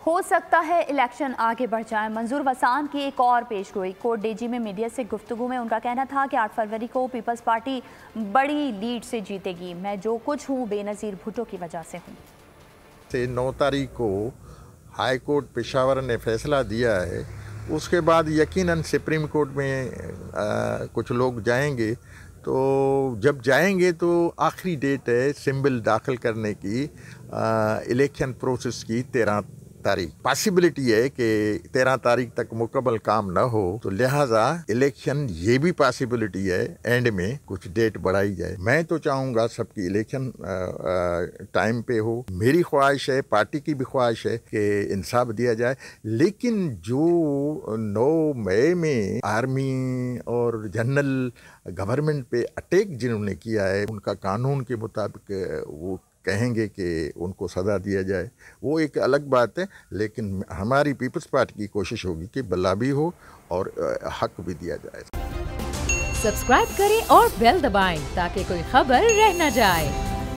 ہو سکتا ہے الیکشن آگے بڑھ جائیں۔ منظور وسان کی ایک اور پیش گوئی کوٹ ڈی جی میں میڈیا سے گفتگو میں ان کا کہنا تھا کہ 8 فروری کو پیپلز پارٹی بڑی لیڈ سے جیتے گی۔ میں جو کچھ ہوں بے نظیر بھٹو کی وجہ سے ہوں۔ 9 تاریخ کو ہائی کورٹ پشاور نے فیصلہ دیا ہے، اس کے بعد یقیناً سپریم کورٹ میں کچھ لوگ جائیں گے، تو جب جائیں گے تو آخری ڈیٹ ہے سمبل داخل کرنے کی الیکشن پروسیس کی 13 تاریخ۔ پاسبلٹی ہے کہ 13 تاریخ تک مکمل کام نہ ہو، تو لہٰذا الیکشن یہ بھی پاسبلٹی ہے اینڈ میں کچھ ڈیٹ بڑھائی جائے۔ میں تو چاہوں گا سب کی الیکشن ٹائم پہ ہو، میری خواہش ہے، پارٹی کی بھی خواہش ہے کہ انصاف دیا جائے، لیکن جو 9 مئی میں آرمی اور جنرل گورنمنٹ پہ اٹیک جنہوں نے کیا ہے، ان کا قانون کے مطابق وہ کہیں گے کہ ان کو سزا دیا جائے، وہ ایک الگ بات ہے، لیکن ہماری پیپلز پارٹی کی کوشش ہوگی کہ بلا بھی ہو اور حق بھی دیا جائے۔ سبسکرائب کریں اور بیل دبائیں تاکہ کوئی خبر رہ نہ جائے۔